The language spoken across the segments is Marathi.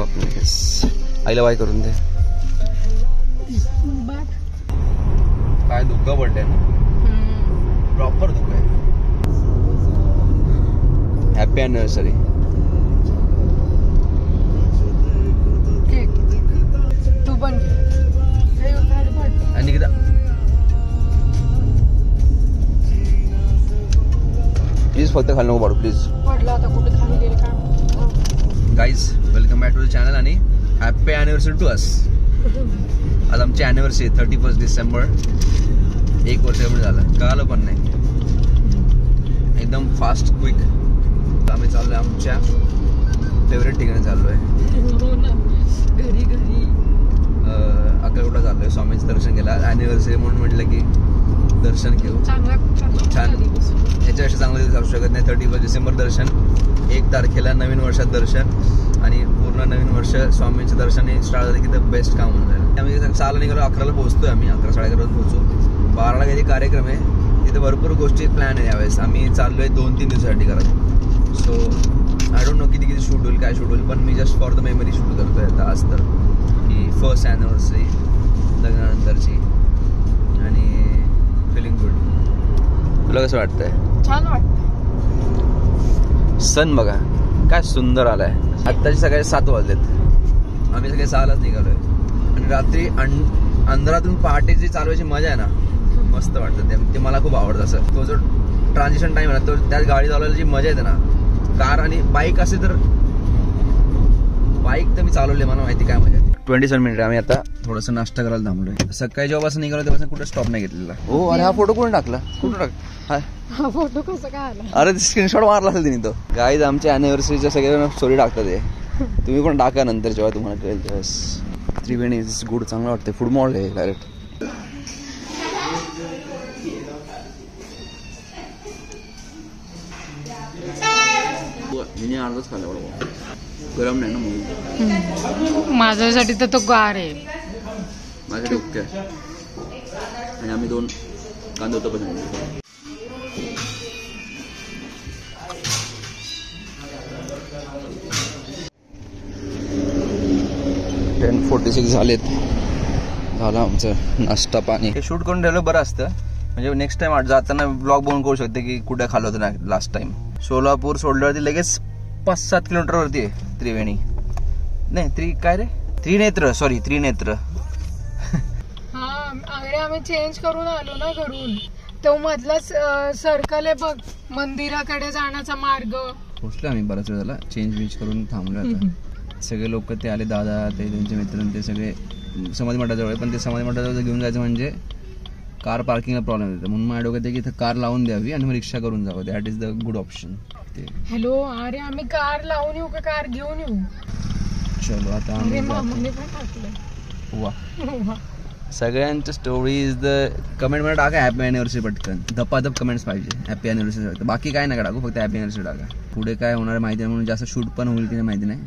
स्वप्न आईला बाय करून दे. काय दुःख बर्थडे ना, प्रॉपर दुःख आहे. Happy anniversary. तू पण आणि प्लीज फक्त खाली नको पाडू please. Guys welcome back to the channel आणि हॅपी अॅनिव्हर्सरी टू अस. आज आमची अॅनिव्हर्सरी 31 डिसेंबर. 1 वर्ष एवढं झालं, कळालं पण नाही. एकदम फास्ट क्विक. आम्ही चाललोय आमच्या फेवरेट ठिकाणी चाललोय. घरी घरी अक्कलकोटला चाललोय. स्वामींचं दर्शन केलं. अॅनिव्हर्सरी म्हणून म्हटलं की दर्शन घेऊ. छान. याच्यापेक्षा चांगलं दिवस असू शकत नाही. 31 डिसेंबर दर्शन, 1 तारखेला नवीन वर्षात दर्शन आणि पूर्ण नवीन वर्ष स्वामींचं दर्शन हे स्टार्ट झालं की द बेस्ट काम होऊन जाईल. आम्ही 6ला निघालो, 11ला पोहोचतोय. आम्ही 11 साडेअकराला पोहोचू. 12ला काही कार्यक्रम आहे तिथे. भरपूर गोष्टी प्लॅन आहे यावेळेस. आम्ही चाललोय 2-3 दिवसासाठी करत. सो आय डोंट नो किती शूट होईल, काय शूट होईल, पण मी just for the memory shoot करतोय आता. आज तर ही फर्स्ट अॅनिव्हर्सरी लग्नानंतरची आणि फिलिंग गुड. तुला कसं वाटतंय? छान वाटतंय. सन बघा काय सुंदर आलाय. आत्ताचे सकाळी 7 वाजलेत. आम्ही सगळे 6लाच निघालोय आणि रात्री अंधारातून पहाटे जी चालवायची मजा आहे ना, मस्त वाटतं. ते मला खूप आवडतं. असं तो जो ट्रान्झिशन टाइम आहे ना, तो त्यात गाडी चालवायला जी मजा येते ना. कार आणि बाईक असे तर, बाईक तर मी चालवले, मला माहिती काय मजा. 27 मिनिट. आम्ही आता थोडंसं नाश्ता करायला थांबलोय. सकाळी जेव्हापासून निघालो तेव्हापासून कुठे स्टॉप नाही घेतलेला. हो, अरे हा फोटो कोण टाकला? कुठं टाक? हा फोटो कसा काय आला? अरे स्क्रीनशॉट मारला असेल तिने तो. गाईज आमच्या अॅनिव्हर्सरीच्या सगळे स्टोरी टाकतात ते. तुम्ही पण टाका नंतर जेव्हा तुम्हाला कळेल तेव्हा. त्रिवेणी इज गुड. चांगलं वाटतं. फूड मॉल आहे डायरेक्ट. अर्धच खाल्ला बरोबर. गरम नाही ना म्हणून. माझ्यासाठी तर तो गार आहे. माझ्यासाठी ओके. आणि आम्ही 2 कांदा होतो पण 10:46 झालेत. झालं आमचं नाश्ता पाणी. हे शूट करून ठेवलं बरं असतं, म्हणजे नेक्स्ट टाइम जाताना ब्लॉग बघून करू शकते की कुठे खाल्लं होतं ना लास्ट टाइम. सोलापूर सोडल्यावरती लगेच 5-7 किलोमीटरवरती आहे त्रिवेणी. नाही काय रे, त्रिनेत्र. सॉरी, त्रिनेत्र. हा, अरे आम्ही चेंज करून आलो ना घरून. तो मधलाच सर्कल आहे बघ, मंदिराकडे जाण्याचा मार्ग. पोहोचलो आम्ही. बराच वेळ झाला चेंज करून थांबलो आता. सगळे लोक ते आले, दादा ते त्यांचे मित्र ते सगळे समाधी मठाजवळ. पण ते समाधी मठाजवळ घेऊन जायचं म्हणजे कार पार्किंगला प्रॉब्लेम येतो. म्हणून माझ्या डोक्यात की इथं कार लावून द्यावी आणि मग रिक्षा करून जावं. That is the good option. Hello, अरे आम्ही कार लावून येऊ का कार घेऊन येऊ? चलो आता आम्ही वा. सगळ्यांच्या स्टोरीज द कमेंट मध्ये टाका. हॅपी अॅनिव्हर्सरी पटकन. धपाधप कमेंट्स पाहिजे हॅपी अॅनिव्हर्सरी. बाकी काय नका टाकू, फक्त हॅपी अॅनिव्हर्सरी टाका. पुढे काय होणार माहिती नाही, म्हणून जास्त शूट पण होईल की नाही माहिती नाही.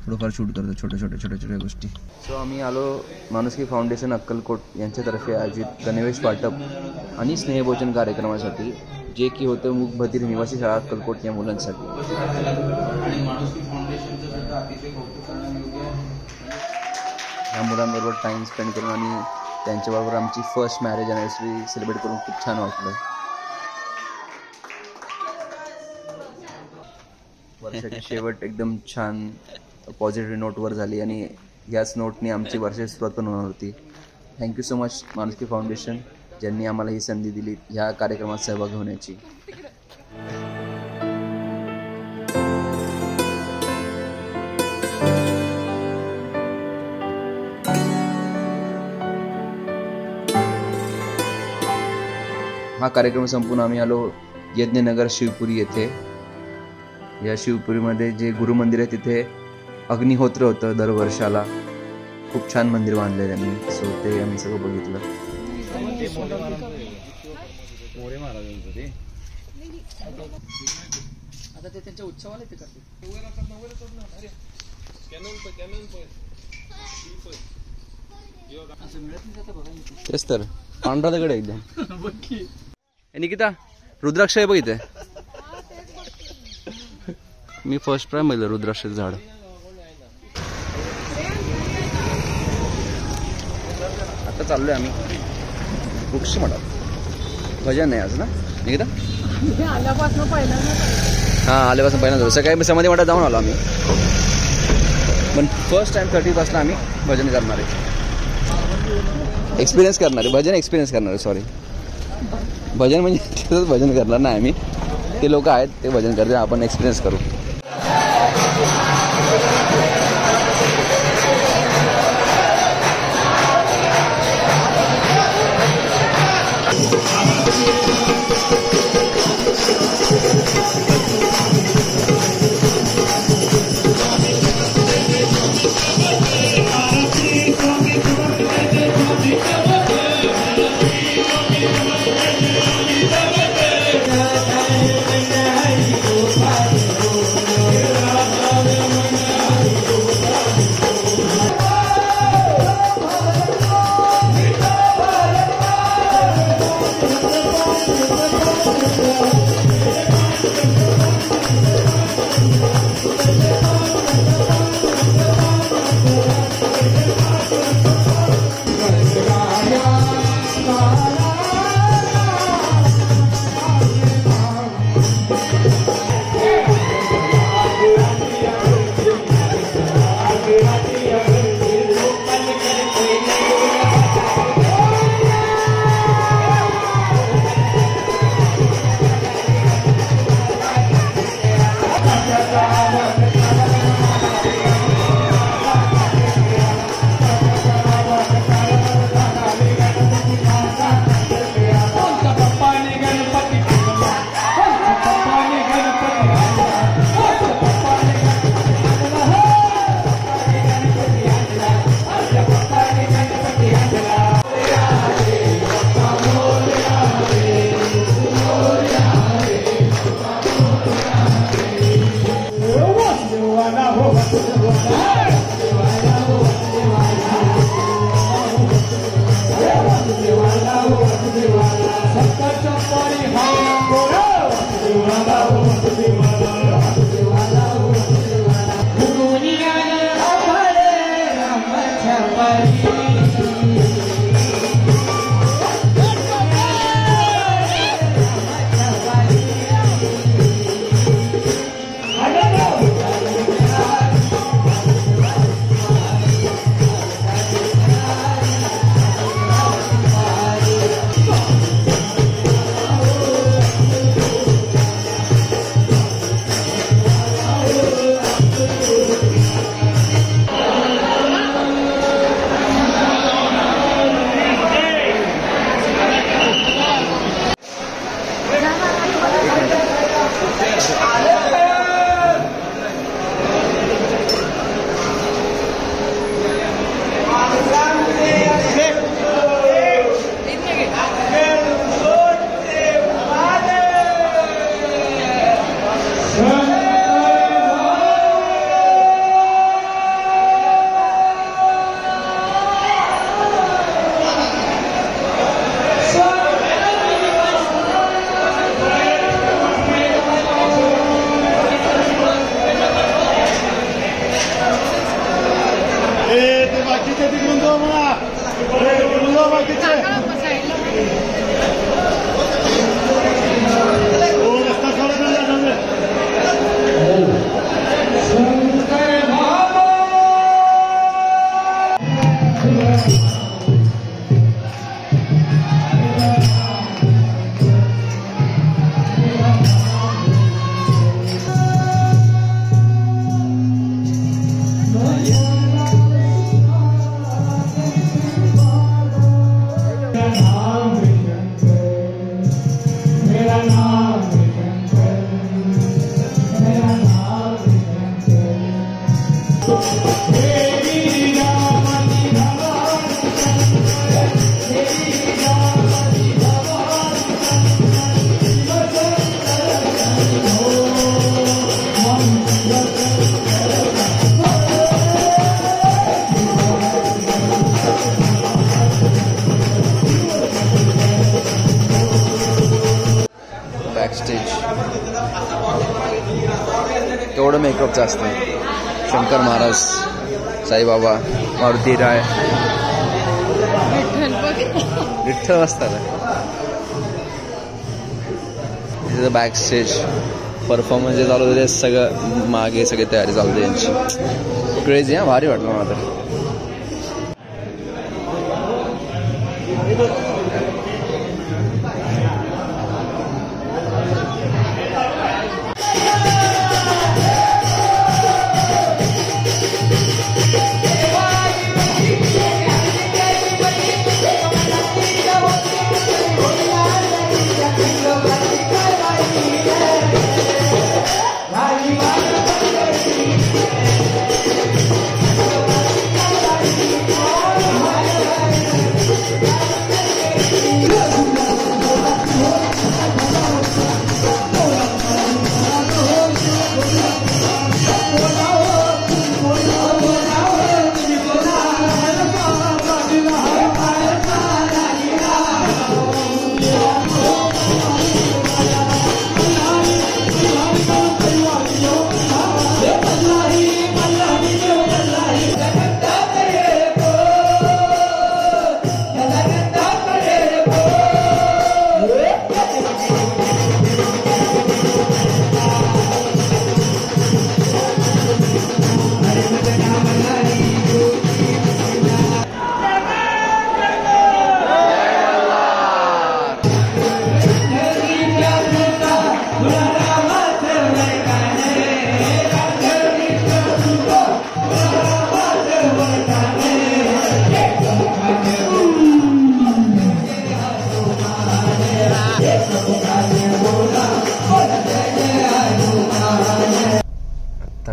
थोडंफार शूट करतो छोट्या गोष्टी. सो आम्ही आलो माणुसकी फाउंडेशन अक्कलकोट यांच्यातर्फे आयोजित गणवेश वाटप आणि स्नेहभोजन कार्यक्रमासाठी, जे की होतं मूक बधिर निवासी शाळा अक्कलकोट या मुलांसाठी. या मुलांबरोबर टाईम स्पेंड करून आणि त्यांच्याबरोबर आमची फर्स्ट मॅरेज अॅनिव्हर्सरी सेलिब्रेट करून खूप छान वाटलं. वर्षाची शेवट एकदम छान पॉझिटिव्ह नोटवर झाली आणि याच नोटने आमची वर्षाची सुरुवात पण होणार होती. थँक्यू सो मच माणुसकी फाउंडेशन, ज्यांनी आम्हाला ही संधी दिली ह्या कार्यक्रमात सहभागी होण्याची. हा कार्यक्रम संपून आम्ही आलो यज्ञनगर शिवपुरी येथे. या शिवपुरीमध्ये जे गुरु मंदिर आहे तिथे अग्निहोत्र होतं दर वर्षाला. खूप छान मंदिर बांधले त्यांनी. सो ते आम्ही सगळं बघितलं. तेच तर पांढरा दगड एकदम. निकिता रुद्राक्ष आहे बघ इथे. मी फर्स्ट टाइम बघितलं रुद्राक्षाचं झाड. आता चाललोय आम्ही वृक्ष मठात. भजन आहे आज ना निकिता? आल्यापासून पहिल्यांदा. हां आल्यापासून पहिल्यांदा. सकाळी समाधी मठात जाऊन आलो आम्ही, पण फर्स्ट टाइम 31st आम्ही भजन करणार आहे, एक्सपिरियन्स करणार आहे. भजन एक्सपिरियन्स करणार आहे. सॉरी, भजन म्हणजे तिथंच भजन करणार नाही आम्ही, ते लोक आहेत ते भजन करते, आपण एक्सपिरियन्स करू. बॅकस्टेज केवढं मेकअपचं असतं. शंकर महाराज, साईबाबा, मारुती राय, विठ्ठल बसताना तिथं बॅक स्टेज परफॉर्मन्स जे चालू होते सगळं मागे सगळी तयारी चालू होती यांची. क्रेझी हा, भारी वाटलं मला तर.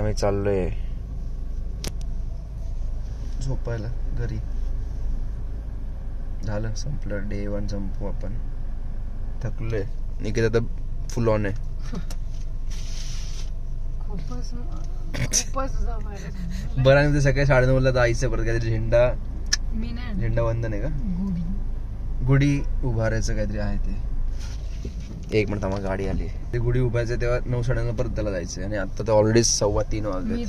आम्ही चाललोय झोपायला घरी. झालं, संपलं डे 1. संपू आपण. थकलोय. निकिता तर फुल ऑन आहे. बरं आणि ते सकाळी 9:30 जायचं परत काहीतरी झेंडा वंदन आहे का, गुढी उभारायचं काहीतरी आहे ते. एक मिनिट थांबा, गाडी आली. ते गुढी उभारायचं तेव्हा 9, 9:30 परत त्याला जायचं आणि आता तर ऑलरेडी 2:15 वाजले.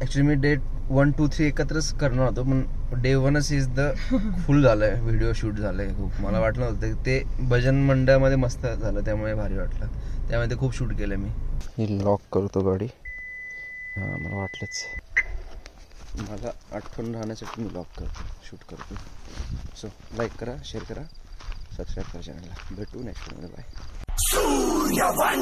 ऍक्च्युली मी डे 1, 2, 3 एकत्रच करणार होतो, पण डे 1च इज द फुल झालंय. व्हिडिओ शूट झालंय खूप. मला वाटलं होतं ते भजन मंडळामध्ये मस्त झालं, त्यामुळे भारी वाटलं. त्यामुळे ते खूप शूट केलं मी. ही लॉक करतो गाडी. हां, मला वाटलंच. मला आठवण राहण्यासाठी मी लॉक करतो, शूट करतो. सो लाईक करा, शेअर करा, सबस्क्राईब करा चॅनलला. भेटू नेक्स्ट व्हिडिओमध्ये. बाय.